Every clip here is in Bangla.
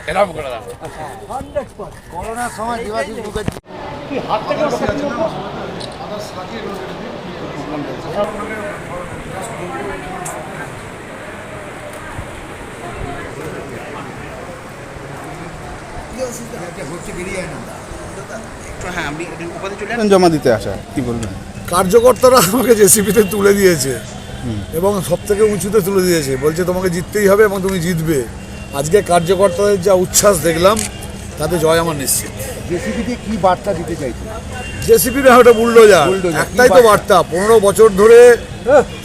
এরকম করে দাও। করোনার সময় দেবাশিস মুখার্জি কি হাত থেকে জমা দিতে আসা কি বলবেন? কার্যকর্তারা আমাকে জেসিপিতে তুলে দিয়েছে এবং সব থেকে উঁচুতে তুলে দিয়েছে, বলছে তোমাকে জিততেই হবে এবং তুমি জিতবে। আজকে কার্যকর্তাদের যা উচ্ছ্বাস দেখলাম তাতে জয় আমার নিশ্চিত। জেসিপিতে কি বার্তা দিতে চাইছে? জেসিপির একটা বুলডোজার, একটাই তো বার্তা, 15 বছর ধরে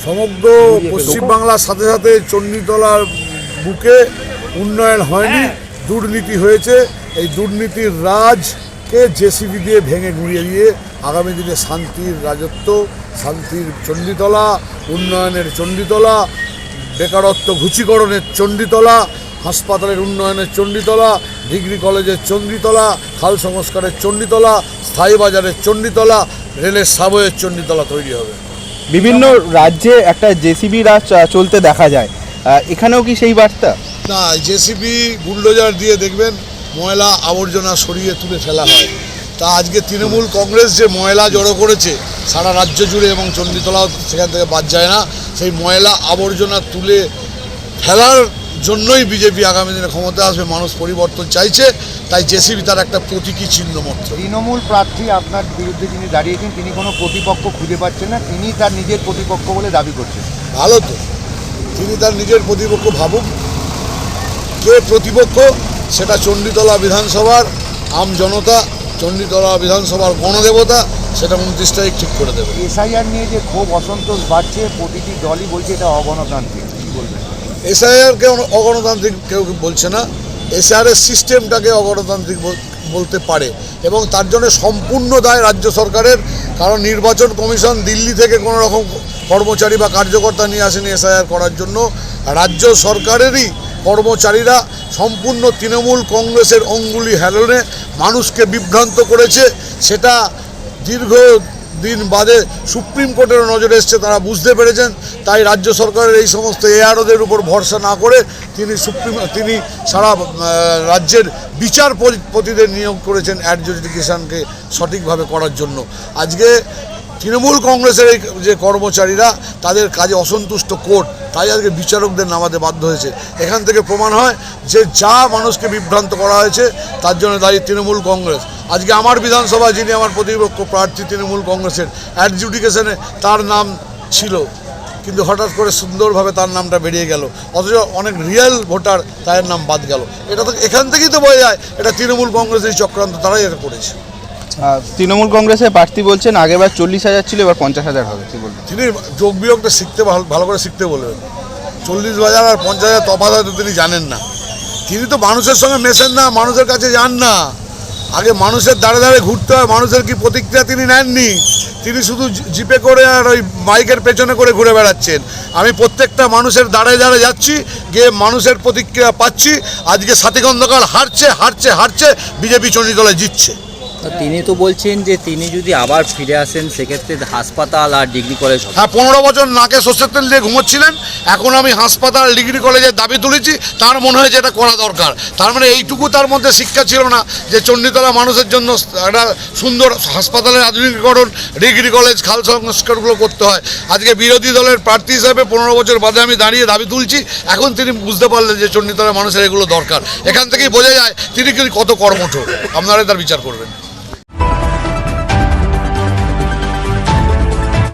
সমগ্র পশ্চিমবাংলার সাথে সাথে চণ্ডীতলার বুকে উন্নয়ন হয়নি, দুর্নীতি হয়েছে। এই দুর্নীতির রাজকে জেসিপি দিয়ে ভেঙে গুঁড়িয়ে দিয়ে আগামী দিনে শান্তির রাজত্ব, শান্তির চণ্ডীতলা, উন্নয়নের চণ্ডীতলা, বেকারত্ব ঘুচীকরণের চণ্ডীতলা, হাসপাতালের উন্নয়নের চণ্ডীতলা, ডিগ্রি কলেজের চণ্ডীতলা, খাল সংস্কারের চণ্ডীতলা, স্থায়ী বাজারের চণ্ডীতলা, রেলের সাবওয়ের চণ্ডীতলা তৈরি হবে। বিভিন্ন রাজ্যে একটা জেসিবি রাজ চলতে দেখা যায়, এখানেও কি সেই বার্তা? না, জেসিবি বুলডোজার দিয়ে দেখবেন ময়লা আবর্জনা সরিয়ে তুলে ফেলা হয়। তা আজকে তৃণমূল কংগ্রেস যে ময়লা জড়ো করেছে সারা রাজ্য জুড়ে এবং চণ্ডীতলাও সেখান থেকে বাদ যায় না, সেই ময়লা আবর্জনা তুলে ফেলার জন্যই বিজেপি আগামী দিনে ক্ষমতা আসবে। মানুষ পরিবর্তন চাইছে, তাই জেসিবি তার একটা প্রতীকী চিহ্ন মাত্র। তৃণমূল প্রার্থী আপনার বিরুদ্ধে যিনি দাঁড়িয়েছেন তিনি কোনো প্রতিপক্ষ খুঁজে পাচ্ছেন না, তিনি তার নিজের প্রতিপক্ষ বলে দাবি করছেন। ভালো তো, তিনি তার নিজের প্রতিপক্ষ ভাবুক। কে প্রতিপক্ষ সেটা চণ্ডীতলা বিধানসভার আম জনতা, চণ্ডীতলা বিধানসভার গণদেবতা সেটা 29 তারিখ ঠিক করে দেবে। এসআইআর নিয়ে যে ক্ষোভ অসন্তোষ বাড়ছে, প্রতিটি দলই বলছে এটা অগণতান্ত্রিক, কী বলবেন? এসআইআরকে অগণতান্ত্রিক কেউ বলছে না, এসআইআরের সিস্টেমটাকে অগণতান্ত্রিক বলতে পারে এবং তার জন্য সম্পূর্ণ দায় রাজ্য সরকারের। কারণ নির্বাচন কমিশন দিল্লি থেকে কোনো রকম কর্মচারী বা কার্যকর্তা নিয়ে আসেনি এসআইআর করার জন্য। রাজ্য সরকারেরই কর্মচারীরা সম্পূর্ণ তৃণমূল কংগ্রেসের অঙ্গুলি হেলনে মানুষকে বিভ্রান্ত করেছে। সেটা দীর্ঘদিন বাদে সুপ্রিম কোর্টের নজরে এসছে, তারা বুঝতে পেরেছেন। তাই রাজ্য সরকারের এই সমস্ত এআরওদের উপর ভরসা না করে তিনি সারা রাজ্যের বিচারপতিদের নিয়োগ করেছেন অ্যাডজুডিকেশনকে সঠিকভাবে করার জন্য। আজকে তৃণমূল কংগ্রেসের এই যে কর্মচারীরা তাদের কাজে অসন্তুষ্ট কোর্ট, তাই আজকে বিচারকদের নামাতে বাধ্য হয়েছে। এখান থেকে প্রমাণ হয় যে যা মানুষকে বিভ্রান্ত করা হয়েছে তার জন্য দায়ী তৃণমূল কংগ্রেস। আজকে আমার বিধানসভায় যিনি আমার প্রতিপক্ষ প্রার্থী তৃণমূল কংগ্রেসের, অ্যাডজুডিকেশনে তার নাম ছিল, কিন্তু হঠাৎ করে সুন্দরভাবে তার নামটা বেরিয়ে গেল, অথচ অনেক রিয়েল ভোটার তার নাম বাদ গেল। এটা তো এখান থেকেই তো বোঝা যায় এটা তৃণমূল কংগ্রেসের চক্রান্ত, তারাই এটা করেছে। তৃণমূল কংগ্রেসের প্রার্থী বলছেন আগেরবার 40,000 ছিল, এবার 50,000 হবে, কি বলবেন? তিনি যোগ বিয়োগটা শিখতে ভালো করে শিখতে বলবেন। 40,000 আর 50,000 তফাৎ হয়তো তিনি জানেন না। তিনি তো মানুষের সঙ্গে মেশেন না, মানুষের কাছে যান না। আগে মানুষের দাঁড়ে দাঁড়ে ঘুরতে হয়, মানুষের কি প্রতিক্রিয়া তিনি নেননি। তিনি শুধু জিপে করে আর ওই বাইকের পেছনে করে ঘুরে বেড়াচ্ছেন। আমি প্রত্যেকটা মানুষের দাঁড়ে দাঁড়ে যাচ্ছি, গিয়ে মানুষের প্রতিক্রিয়া পাচ্ছি। আজকে সাথী খন্দকার হারছে, বিজেপি চণ্ডীতলায় জিতছে। তিনি তো বলছেন যে তিনি যদি আবার ফিরে আসেন সেক্ষেত্রে হাসপাতাল আর ডিগ্রি কলেজ। হ্যাঁ, 15 বছর নাকে সর্ষের তেল দিয়ে ঘুমোচ্ছিলেন, এখন আমি হাসপাতাল ডিগ্রি কলেজের দাবি তুলেছি, তার মনে হয়েছে এটা করা দরকার। তার মানে এইটুকু তার মধ্যে শিক্ষা ছিল না যে চণ্ডীতলা মানুষের জন্য একটা সুন্দর হাসপাতালের আধুনিকীকরণ, ডিগ্রি কলেজ, খাল সংস্কারগুলো করতে হয়। আজকে বিরোধী দলের প্রার্থী হিসাবে 15 বছর বাদে আমি দাঁড়িয়ে দাবি তুলছি, এখন তিনি বুঝতে পারলেন যে চণ্ডীতলা মানুষের এগুলো দরকার। এখান থেকেই বোঝা যায় তিনি কত কর্মঠ। আপনারা তার বিচার করবেন।